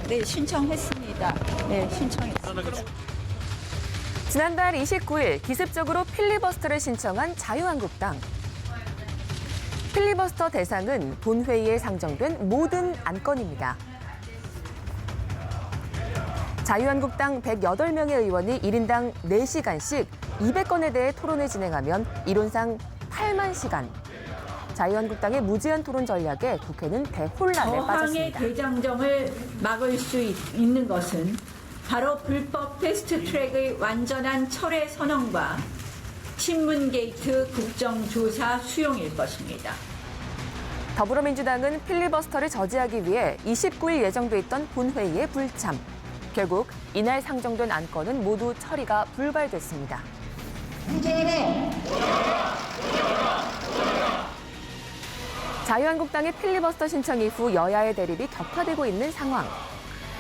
네, 신청했습니다. 네, 신청했습니다. 지난달 29일 기습적으로 필리버스터를 신청한 자유한국당. 필리버스터 대상은 본회의에 상정된 모든 안건입니다. 자유한국당 108명의 의원이 1인당 4시간씩 200건에 대해 토론을 진행하면 이론상 8만 시간. 자유한국당의 무제한 토론 전략에 국회는 대혼란에 저항의 빠졌습니다. 대장정을 막을 수 있는 것은 바로 불법 패스트트랙의 완전한 철회 선언과 친문 게이트 국정조사 수용일 것입니다. 더불어민주당은 필리버스터를 저지하기 위해 29일 예정돼 있던 본회의에 불참. 결국 이날 상정된 안건은 모두 처리가 불발됐습니다. 자유한국당의 필리버스터 신청 이후 여야의 대립이 격화되고 있는 상황.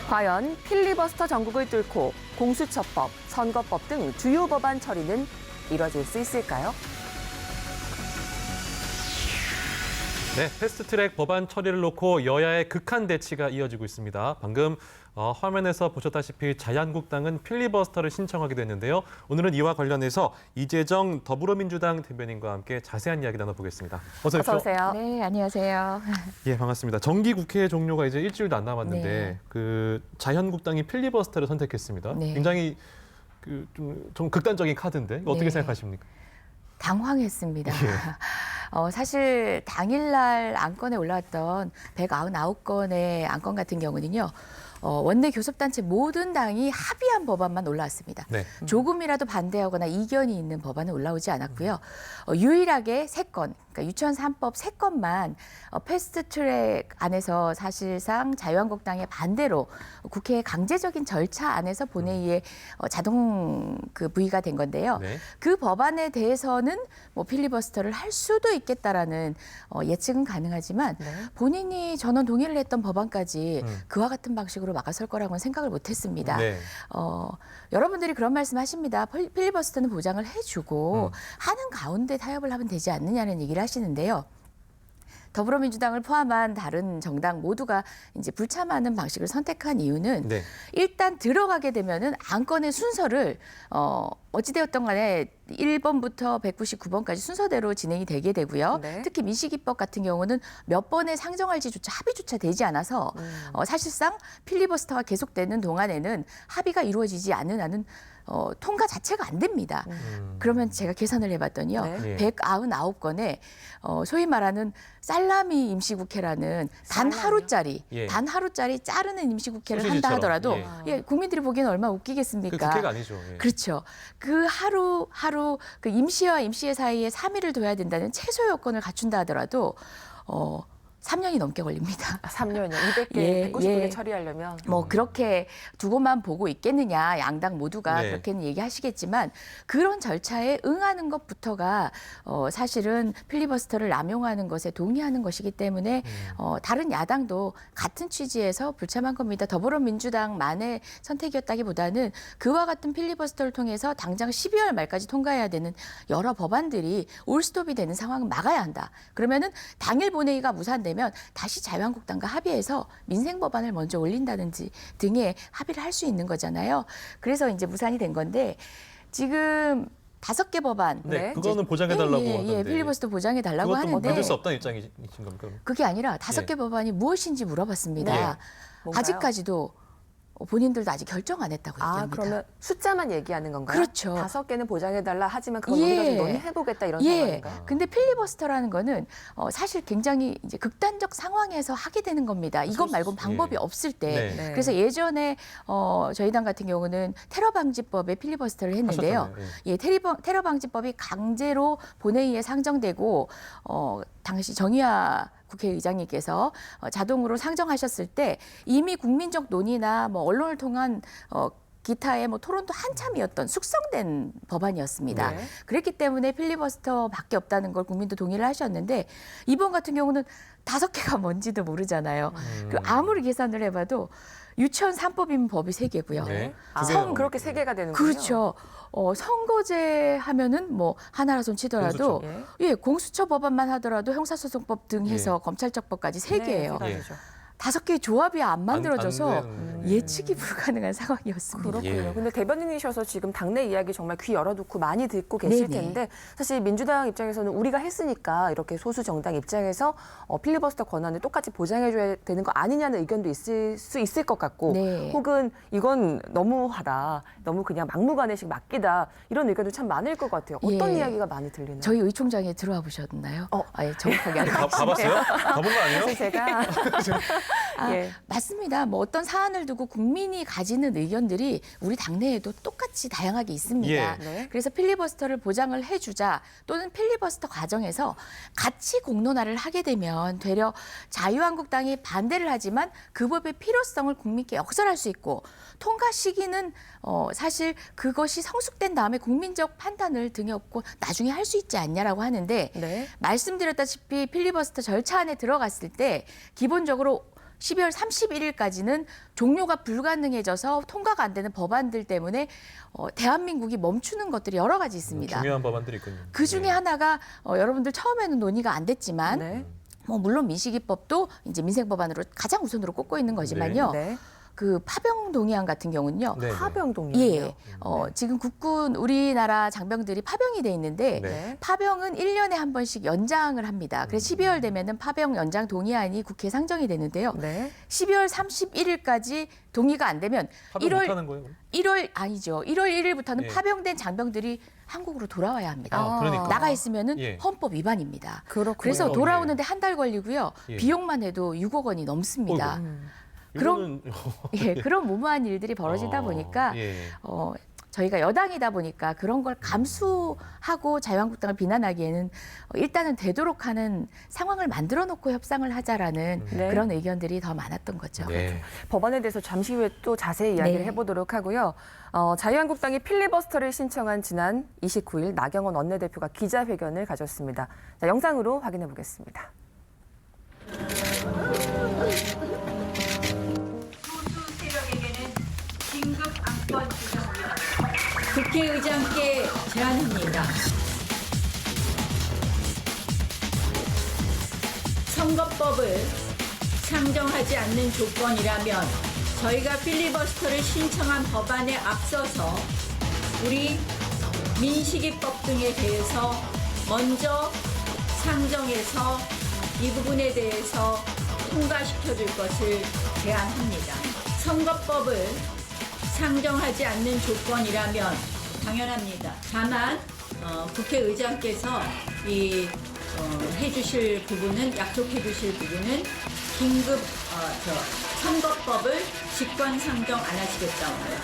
과연 필리버스터 전국을 뚫고 공수처법, 선거법 등 주요 법안 처리는 이뤄질 수 있을까요? 네, 패스트트랙 법안 처리를 놓고 여야의 극한 대치가 이어지고 있습니다. 방금 화면에서 보셨다시피 자유한국당은 필리버스터를 신청하기도 했는데요. 오늘은 이와 관련해서 이재정 더불어민주당 대변인과 함께 자세한 이야기 나눠보겠습니다. 어서 오세요. 네, 안녕하세요. 예, 반갑습니다. 정기 국회 종료가 이제 일주일도 안 남았는데 네. 그 자유한국당이 필리버스터를 선택했습니다. 네. 굉장히 좀 극단적인 카드인데 이거 어떻게 네. 생각하십니까? 당황했습니다. 예. 사실 당일날 안건에 올라왔던 199건의 안건 같은 경우는요. 원내 교섭단체 모든 당이 합의한 법안만 올라왔습니다. 네. 조금이라도 반대하거나 이견이 있는 법안은 올라오지 않았고요. 유일하게 3건, 그러니까 유치원 3법 3건만 패스트트랙 안에서 사실상 자유한국당의 반대로 국회의 강제적인 절차 안에서 본회의에 자동 부의가 된 건데요. 네. 그 법안에 대해서는 뭐 필리버스터를 할 수도 있겠다라는 예측은 가능하지만 네. 본인이 전원 동의를 했던 법안까지 그와 같은 방식으로 막아설 거라고는 생각을 못했습니다. 네. 여러분들이 그런 말씀하십니다. 필리버스터는 보장을 해주고 하는 가운데 타협을 하면 되지 않느냐는 얘기를 하시는데요. 더불어민주당을 포함한 다른 정당 모두가 이제 불참하는 방식을 선택한 이유는 네. 일단 들어가게 되면은 안건의 순서를 어찌되었던 간에 1번부터 199번까지 순서대로 진행이 되게 되고요. 네. 특히 민식이법 같은 경우는 몇 번에 상정할지조차 합의조차 되지 않아서 사실상 필리버스터가 계속되는 동안에는 합의가 이루어지지 않는 한은 통과 자체가 안 됩니다. 그러면 제가 계산을 해봤더니요. 네. 199건에 소위 말하는 살라미 임시국회라는 단 하루짜리, 예. 단 하루짜리 자르는 임시국회를 한다 소시지처럼. 하더라도 예. 예, 국민들이 보기에는 얼마나 그 웃기겠습니까? 국회가 아니죠. 예. 그렇죠. 그 하루 그 임시와 임시의 사이에 3일을 둬야 된다는 최소 요건을 갖춘다 하더라도 3년이 넘게 걸립니다. 3년이요. 200개, 예, 199개 예. 처리하려면. 뭐 그렇게 두고만 보고 있겠느냐, 양당 모두가 네. 그렇게는 얘기하시겠지만 그런 절차에 응하는 것부터가 사실은 필리버스터를 남용하는 것에 동의하는 것이기 때문에 다른 야당도 같은 취지에서 불참한 겁니다. 더불어민주당만의 선택이었다기보다는 그와 같은 필리버스터를 통해서 당장 12월 말까지 통과해야 되는 여러 법안들이 올스톱이 되는 상황은 막아야 한다. 그러면은 당일 본회의가 무산되면 다시 자유한국당과 합의해서 민생 법안을 먼저 올린다든지 등의 합의를 할 수 있는 거잖아요. 그래서 이제 무산이 된 건데 지금 5개 법안. 네, 네. 그거는 보장해달라고 하던데. 필리버스터 보장해달라고 그것도 뭐 하는데 믿을 수 없다는 입장이신 겁니까? 그게 아니라 5개 예. 법안이 무엇인지 물어봤습니다. 예. 뭔가요? 아직까지도 본인들도 아직 결정 안 했다고 아, 얘기합니다. 그러면 숫자만 얘기하는 건가요? 그렇죠. 5개는 보장해달라 하지만 그건 예. 우리가 좀 논의해보겠다 이런 상황인가요? 근데 필리버스터라는 거는 사실 굉장히 이제 극단적 상황에서 하게 되는 겁니다. 이것 말고는 방법이 예. 없을 때. 네. 그래서 예전에 저희 당 같은 경우는 테러 방지법에 필리버스터를 했는데요. 하셨잖아요. 예, 테러 방지법이 강제로 본회의에 상정되고 당시 정의화 국회의장님께서 자동으로 상정하셨을 때 이미 국민적 논의나 뭐 언론을 통한 기타의 뭐 토론도 한참이었던 숙성된 법안이었습니다. 네. 그랬기 때문에 필리버스터밖에 없다는 걸 국민도 동의를 하셨는데 이번 같은 경우는 5개가 뭔지도 모르잖아요. 그 아무리 계산을 해봐도 유치원 3법이면 법이 3개고요. 네. 성 그렇게 3개가 되는군요. 그렇죠. 선거제 하면은 뭐 하나라 손 치더라도 공수처. 예, 공수처 법안만 하더라도 형사소송법 등 해서 검찰적법까지 3개예요. 네, 예. 5개의 조합이 안 만들어져서 안 되는. 예측이 불가능한 상황이었습니다. 그렇군요. 예. 근데 대변인이셔서 지금 당내 이야기 정말 귀 열어놓고 많이 듣고 계실 네네. 텐데 사실 민주당 입장에서는 우리가 했으니까 이렇게 소수 정당 입장에서 필리버스터 권한을 똑같이 보장해줘야 되는 거 아니냐는 의견도 있을 수 있을 것 같고 네. 혹은 이건 너무하다, 너무 그냥 막무가내식 맡기다 이런 의견도 참 많을 것 같아요. 어떤 예. 이야기가 많이 들리나요? 저희 의총장에 들어와 보셨나요? 예, 정확하게 알고 가봤어요? 가본 거 아니에요? 사실 제가 예. 맞습니다. 뭐 어떤 사안을 두고 국민이 가지는 의견들이 우리 당내에도 똑같이 다양하게 있습니다. 예. 네. 그래서 필리버스터를 보장을 해주자 또는 필리버스터 과정에서 같이 공론화를 하게 되면 되려 자유한국당이 반대를 하지만 그 법의 필요성을 국민께 역설할 수 있고 통과 시기는 사실 그것이 성숙된 다음에 국민적 판단을 등에 업고 나중에 할 수 있지 않냐라고 하는데 네. 말씀드렸다시피 필리버스터 절차 안에 들어갔을 때 기본적으로 12월 31일까지는 종료가 불가능해져서 통과가 안 되는 법안들 때문에 대한민국이 멈추는 것들이 여러 가지 있습니다. 중요한 법안들이 있군요. 그 중에 하나가 여러분들 처음에는 논의가 안 됐지만 네. 뭐 물론 민식이법도 이제 민생 법안으로 가장 우선으로 꼽고 있는 거지만요. 네. 그 파병 동의안 같은 경우는요. 네. 파병동이요. 예. 지금 국군 우리나라 장병들이 파병이 돼 있는데 네. 파병은 1년에 한 번씩 연장을 합니다. 그래서 12월 되면은 파병 연장 동의안이 국회에 상정이 되는데요. 네. 12월 31일까지 동의가 안 되면 파병 1월 못하는 거예요? 1월 아니죠. 1월 1일부터는 예. 파병된 장병들이 한국으로 돌아와야 합니다. 아, 그러니까. 나가 있으면은 예. 헌법 위반입니다. 그렇군요. 그래서 예. 돌아오는데 한 달 걸리고요. 예. 비용만 해도 6억 원이 넘습니다. 어이구. 그럼- 이거는 예, 그런 무모한 일들이 벌어지다 보니까 예. 저희가 여당이다 보니까 그런 걸 감수하고 자유한국당을 비난하기에는 일단은 되도록 하는 상황을 만들어 놓고 협상을 하자라는 네. 그런 의견들이 더 많았던 거죠. 네. 법안에 대해서 잠시 후에 또 자세히 이야기를 네. 해보도록 하고요. 자유한국당이 필리버스터를 신청한 지난 29일 나경원 원내대표가 기자회견을 가졌습니다. 자, 영상으로 확인해 보겠습니다. 소수 세력에게는 긴급 안건 조정위원 국회의장께 제안합니다. 선거법을 상정하지 않는 조건이라면 저희가 필리버스터를 신청한 법안에 앞서서 우리 민식이법 등에 대해서 먼저 상정해서 이 부분에 대해서 통과시켜줄 것을 제안합니다. 선거법을 상정하지 않는 조건이라면 당연합니다. 다만 국회의장께서 해주실 부분은 약속해주실 부분은 긴급 선거법을 직권 상정 안 하시겠다고요.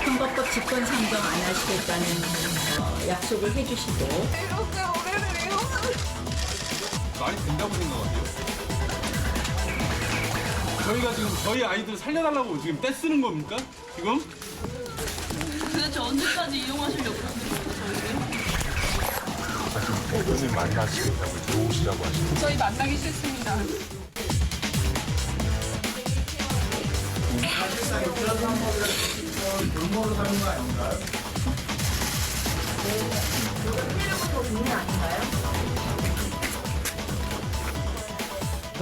선거법 직권 상정 안 하시겠다는 약속을 해주시고. 말이 된다고 생각하세요? 저희가 지금 저희 아이들 살려달라고 지금 떼쓰는 겁니까? 지금? 도대체 언제까지 이용하시려고 대표님 만나시겠다고 들어오시라고 하시는 저희 만나기 싫습니다.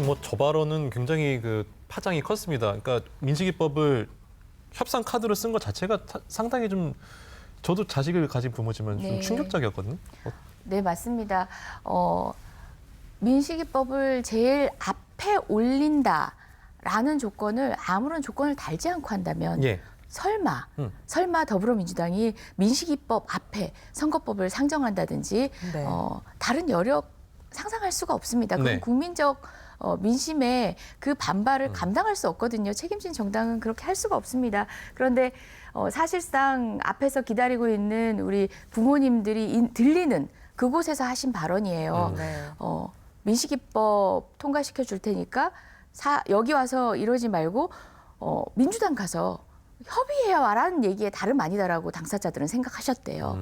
뭐 저 발언은 굉장히 그 파장이 컸습니다. 그러니까 민식이법을 협상 카드로 쓴 것 자체가 상당히 좀 저도 자식을 가진 부모지만 좀 네. 충격적이었거든요. 네, 맞습니다. 민식이법을 제일 앞에 올린다라는 조건을 아무런 조건을 달지 않고 한다면 예. 설마 더불어민주당이 민식이법 앞에 선거법을 상정한다든지 네. 다른 여력 상상할 수가 없습니다. 그건 네. 국민적 민심의 그 반발을 감당할 수 없거든요. 책임진 정당은 그렇게 할 수가 없습니다. 그런데 사실상 앞에서 기다리고 있는 우리 부모님들이 들리는 그곳에서 하신 발언이에요. 네. 민식이법 통과시켜 줄 테니까 여기 와서 이러지 말고 민주당 가서 협의해야 와라는 얘기에 다름 아니다라고 당사자들은 생각하셨대요.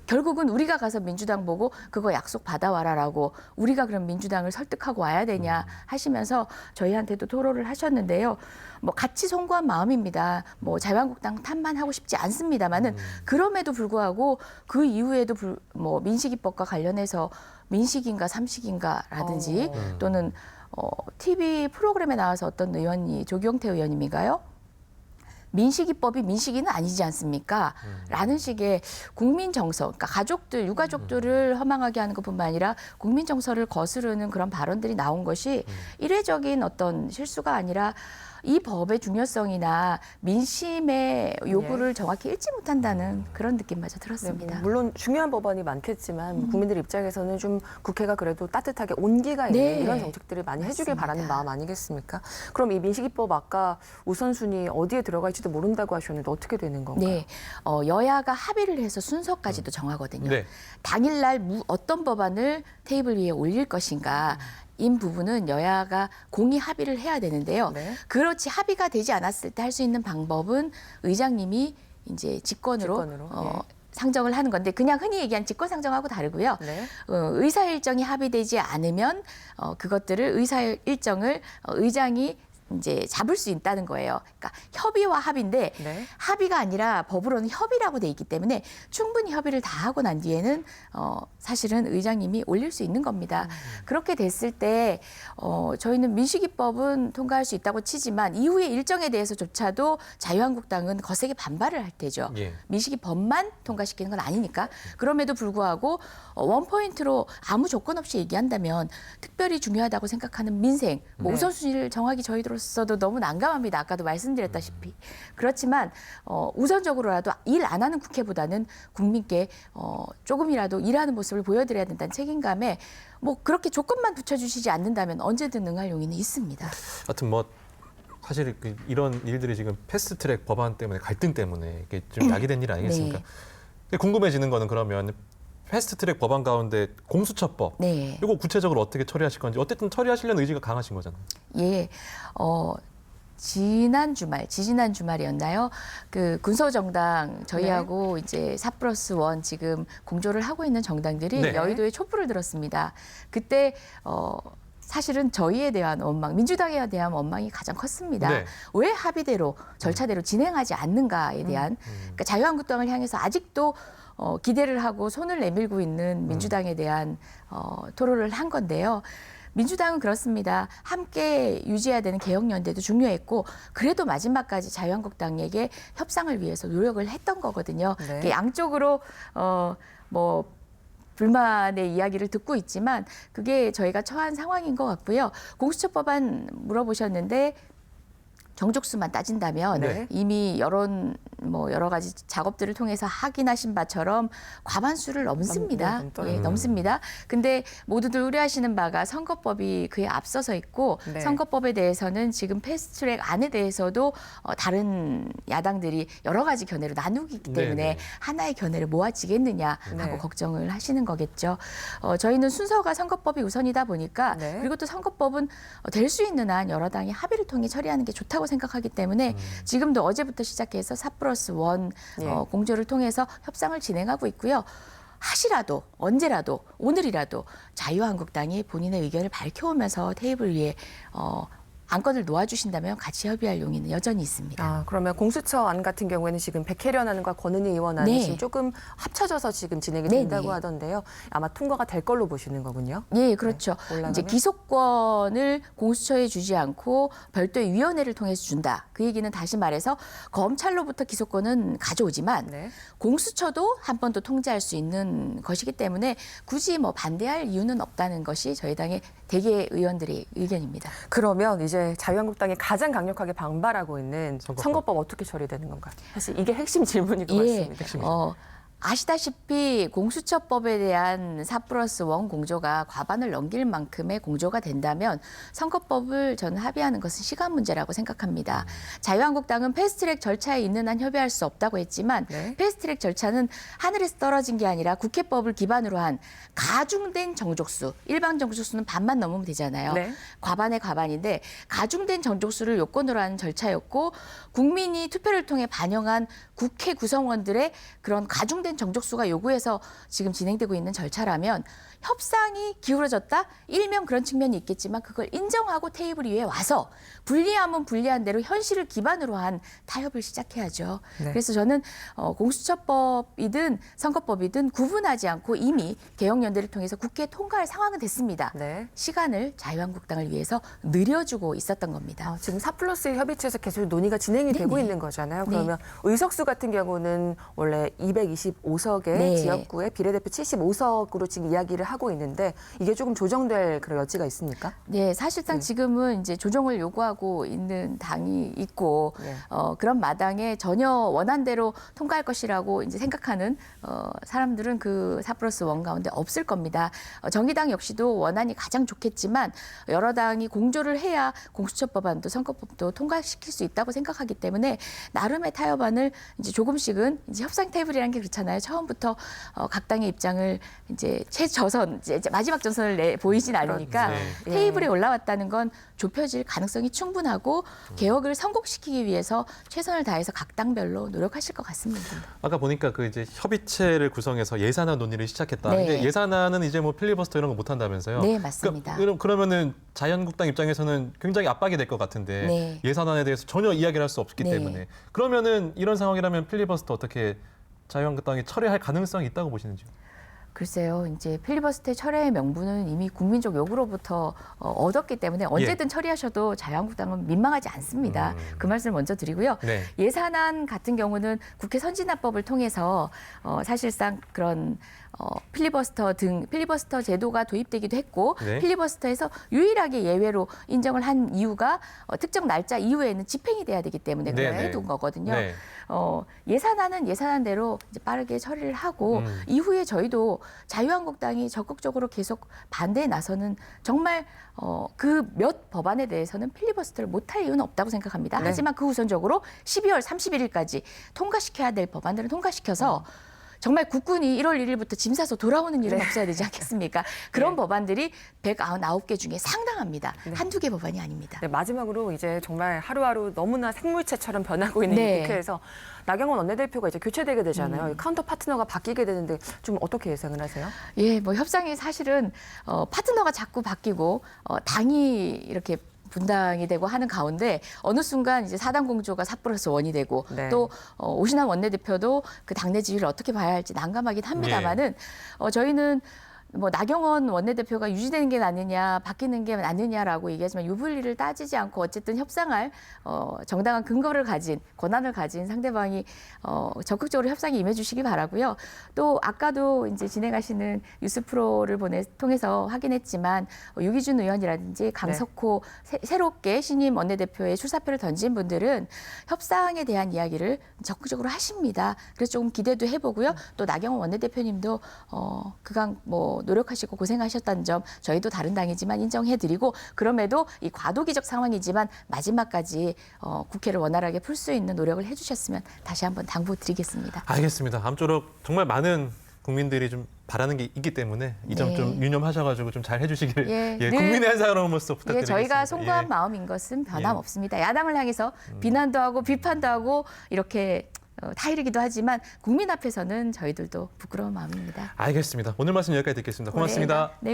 결국은 우리가 가서 민주당 보고 그거 약속 받아와라라고 우리가 그럼 민주당을 설득하고 와야 되냐 하시면서 저희한테도 토로를 하셨는데요. 뭐 같이 송구한 마음입니다. 뭐 자유한국당 탓만 하고 싶지 않습니다만은 그럼에도 불구하고 그 이후에도 뭐 민식이법과 관련해서 민식인가 삼식인가라든지 또는 TV 프로그램에 나와서 어떤 의원이 조경태 의원님인가요? 민식이법이 민식이는 아니지 않습니까? 라는 식의 국민 정서, 그러니까 가족들, 유가족들을 허망하게 하는 것뿐만 아니라 국민 정서를 거스르는 그런 발언들이 나온 것이 일회적인 어떤 실수가 아니라 이 법의 중요성이나 민심의 요구를 정확히 읽지 못한다는 그런 느낌마저 들었습니다. 네, 뭐 물론 중요한 법안이 많겠지만 국민들 입장에서는 좀 국회가 그래도 따뜻하게 온기가 있는 네. 이런 정책들을 많이 해주길 맞습니다. 바라는 마음 아니겠습니까? 그럼 이 민식이법 아까 우선순위 어디에 들어갈지도 모른다고 하셨는데 어떻게 되는 건가요? 네, 여야가 합의를 해서 순서까지도 정하거든요. 네. 당일날 어떤 법안을 테이블 위에 올릴 것인가. 인 부분은 여야가 공히 합의를 해야 되는데요. 네. 그렇지 합의가 되지 않았을 때 할 수 있는 방법은 의장님이 이제 직권으로 예. 상정을 하는 건데 그냥 흔히 얘기한 직권 상정하고 다르고요. 네. 의사 일정이 합의되지 않으면 그것들을 의사 일정을 의장이 이제 잡을 수 있다는 거예요. 그러니까 협의와 합의인데 네. 합의가 아니라 법으로는 협의라고 돼 있기 때문에 충분히 협의를 다 하고 난 뒤에는 사실은 의장님이 올릴 수 있는 겁니다. 그렇게 됐을 때 저희는 민식이법은 통과할 수 있다고 치지만 이후의 일정에 대해서조차도 자유한국당은 거세게 반발을 할 테죠. 예. 민식이법만 통과시키는 건 아니니까. 그럼에도 불구하고 원포인트로 아무 조건 없이 얘기한다면 특별히 중요하다고 생각하는 민생, 뭐 우선순위를 정하기 저희들로서도 너무 난감합니다. 아까도 말씀드렸다시피. 그렇지만 우선적으로라도 일 안 하는 국회보다는 국민께 조금이라도 일하는 모습을 보여드려야 된다는 책임감에 뭐 그렇게 조건만 붙여주시지 않는다면 언제든 응할 용의는 있습니다. 하여튼 뭐 사실 이런 일들이 지금 패스트트랙 법안 때문에 갈등 때문에 이게 좀 야기된 일 아니겠습니까? 네. 근데 궁금해지는 거는 그러면 패스트트랙 법안 가운데 공수처법 네. 이거 구체적으로 어떻게 처리하실 건지 어쨌든 처리하시려는 의지가 강하신 거잖아요. 예, 지지난 주말이었나요? 그 군소정당 저희하고 이제 4+1 지금 공조를 하고 있는 정당들이 네. 여의도에 촛불을 들었습니다. 그때 사실은 저희에 대한 원망, 민주당에 대한 원망이 가장 컸습니다. 네. 왜 합의대로 절차대로 진행하지 않는가에 대한 그러니까 자유한국당을 향해서 아직도 기대를 하고 손을 내밀고 있는 민주당에 대한 토론을 한 건데요. 민주당은 그렇습니다. 함께 유지해야 되는 개혁연대도 중요했고 그래도 마지막까지 자유한국당에게 협상을 위해서 노력을 했던 거거든요. 네. 양쪽으로 뭐 불만의 이야기를 듣고 있지만 그게 저희가 처한 상황인 것 같고요. 공수처법안 물어보셨는데 정족수만 따진다면 네. 이미 여러 가지 작업들을 통해서 확인하신 바처럼 과반수를 넘습니다. 넘습니다. 근데 모두들 우려하시는 바가 선거법이 그에 앞서서 있고 네. 선거법에 대해서는 지금 패스트트랙 안에 대해서도 다른 야당들이 여러 가지 견해로 나누기 때문에 네, 네. 하나의 견해를 모아지겠느냐 하고 네. 걱정을 하시는 거겠죠. 저희는 순서가 선거법이 우선이다 보니까 네. 그리고 또 선거법은 될 수 있는 한 여러 당이 합의를 통해 처리하는 게 좋다고 생각하기 때문에 지금도 어제부터 시작해서 4+1 예. 공조를 통해서 협상을 진행하고 있고요. 하시라도 언제라도 오늘이라도 자유한국당이 본인의 의견을 밝혀오면서 테이블 위에 안건을 놓아주신다면 같이 협의할 용의는 여전히 있습니다. 아, 그러면 공수처 안 같은 경우에는 지금 백혜련 안과 권은희 의원 안이 네. 지금 조금 합쳐져서 지금 진행이 네, 된다고 네. 하던데요. 아마 통과가 될 걸로 보시는 거군요. 예, 그렇죠. 올라가면? 이제 기소권을 공수처에 주지 않고 별도의 위원회를 통해서 준다. 그 얘기는 다시 말해서 검찰로부터 기소권은 가져오지만 네. 공수처도 한 번 더 통제할 수 있는 것이기 때문에 굳이 뭐 반대할 이유는 없다는 것이 저희 당의 대개 의원들의 의견입니다. 그러면 이제 자유한국당이 가장 강력하게 반발하고 있는 선거법. 선거법 어떻게 처리되는 건가요? 사실 이게 핵심 질문일 것 예, 같습니다. 아시다시피 공수처법에 대한 4+1 공조가 과반을 넘길 만큼의 공조가 된다면 선거법을 저는 합의하는 것은 시간 문제라고 생각합니다. 자유한국당은 패스트트랙 절차에 있는 한 협의할 수 없다고 했지만 네. 패스트트랙 절차는 하늘에서 떨어진 게 아니라 국회법을 기반으로 한 가중된 정족수, 일반 정족수는 반만 넘으면 되잖아요. 네. 과반의 과반인데 가중된 정족수를 요건으로 하는 절차였고 국민이 투표를 통해 반영한 국회 구성원들의 그런 가중된 정족수가 요구해서 지금 진행되고 있는 절차라면 협상이 기울어졌다? 일명 그런 측면이 있겠지만 그걸 인정하고 테이블 위에 와서 불리하면 불리한 대로 현실을 기반으로 한 타협을 시작해야죠. 네. 그래서 저는 공수처법이든 선거법이든 구분하지 않고 이미 개혁연대를 통해서 국회에 통과할 상황은 됐습니다. 네. 시간을 자유한국당을 위해서 늘려주고 있었던 겁니다. 지금 4+1 협의체에서 계속 논의가 진행이 되고 네네. 있는 거잖아요. 네. 그러면 의석수 같은 경우는 원래 225석의 네. 지역구에 비례대표 75석으로 지금 이야기를 하고 있는데 이게 조금 조정될 그런 여지가 있습니까? 네, 사실상 지금은 이제 조정을 요구하고 있는 당이 있고 네. 그런 마당에 전혀 원안대로 통과할 것이라고 이제 생각하는 사람들은 그 4+1 가운데 없을 겁니다. 정의당 역시도 원안이 가장 좋겠지만 여러 당이 공조를 해야 공수처법안도 선거법도 통과시킬 수 있다고 생각하기 때문에 나름의 타협안을 이제 조금씩은 이제 협상 테이블이라는 게 그렇잖아요. 처음부터 각 당의 입장을 이제 최저선 이제 마지막 전선을 보이진 않으니까 네. 테이블에 올라왔다는 건 좁혀질 가능성이 충분하고 개혁을 성공시키기 위해서 최선을 다해서 각 당별로 노력하실 것 같습니다. 아까 보니까 그 이제 협의체를 구성해서 예산안 논의를 시작했다. 네. 근데 예산안은 이제 뭐 필리버스터 이런 거 못 한다면서요? 네, 맞습니다. 그러면은 자유한국당 입장에서는 굉장히 압박이 될 것 같은데 네. 예산안에 대해서 전혀 이야기를 할 수 없기 네. 때문에 그러면은 이런 상황이라면 필리버스터 어떻게 자유한국당이 철회할 가능성이 있다고 보시는지요? 글쎄요, 이제 필리버스터의 철회의 명분은 이미 국민적 요구로부터 얻었기 때문에 언제든 처리하셔도 자유한국당은 민망하지 않습니다. 그 말씀을 먼저 드리고요. 네. 예산안 같은 경우는 국회 선진화법을 통해서 사실상 그런 필리버스터 제도가 도입되기도 했고 네. 필리버스터에서 유일하게 예외로 인정을 한 이유가 특정 날짜 이후에는 집행이 돼야 되기 때문에 그걸 네네. 해둔 거거든요. 네. 예산안은 예산안대로 이제 빠르게 처리를 하고 이후에 저희도 자유한국당이 적극적으로 계속 반대에 나서는 정말 그 몇 법안에 대해서는 필리버스터를 못할 이유는 없다고 생각합니다. 네. 하지만 그 우선적으로 12월 31일까지 통과시켜야 될 법안들은 통과시켜서 정말 국군이 1월 1일부터 짐 싸서 돌아오는 일은 없어야 되지 않겠습니까? 그런 법안들이 199개 중에 상당합니다. 한두 개 법안이 아닙니다. 네, 마지막으로 이제 정말 하루하루 너무나 생물체처럼 변하고 있는 네. 이 국회에서 나경원 원내대표가 이제 교체되게 되잖아요. 카운터 파트너가 바뀌게 되는데 좀 어떻게 예상을 하세요? 예, 뭐 협상이 사실은 파트너가 자꾸 바뀌고 당이 이렇게 분당이 되고 하는 가운데 어느 순간 이제 4당 공조가 4+1이 되고 네. 또 오신환 원내대표도 그 당내 지위를 어떻게 봐야 할지 난감하긴 합니다만은 저희는 뭐 나경원 원내대표가 유지되는 게 낫느냐 바뀌는 게 낫느냐라고 얘기하지만 유불리를 따지지 않고 어쨌든 협상할 정당한 근거를 가진 권한을 가진 상대방이 적극적으로 협상에 임해주시기 바라고요. 또 아까도 이제 진행하시는 뉴스 프로를 통해서 확인했지만 유기준 의원이라든지 강석호 새롭게 신임 원내대표의 출사표를 던진 분들은 협상에 대한 이야기를 적극적으로 하십니다. 그래서 조금 기대도 해보고요. 또 나경원 원내대표님도 그간 뭐 노력하시고 고생하셨다는 점 저희도 다른 당이지만 인정해드리고 그럼에도 이 과도기적 상황이지만 마지막까지 국회를 원활하게 풀 수 있는 노력을 해주셨으면 다시 한번 당부드리겠습니다. 알겠습니다. 아무쪼록 정말 많은 국민들이 좀 바라는 게 있기 때문에 이 점 좀 네. 유념하셔가지고 좀 잘 해주시길 예, 늘 국민의 한 사람으로서 예, 부탁드리겠습니다. 저희가 송구한 예. 마음인 것은 변함없습니다. 야당을 향해서 비난도 하고 비판도 하고 이렇게 타이르기도 하지만 국민 앞에서는 저희들도 부끄러운 마음입니다. 알겠습니다. 오늘 말씀 여기까지 듣겠습니다. 고맙습니다. 네.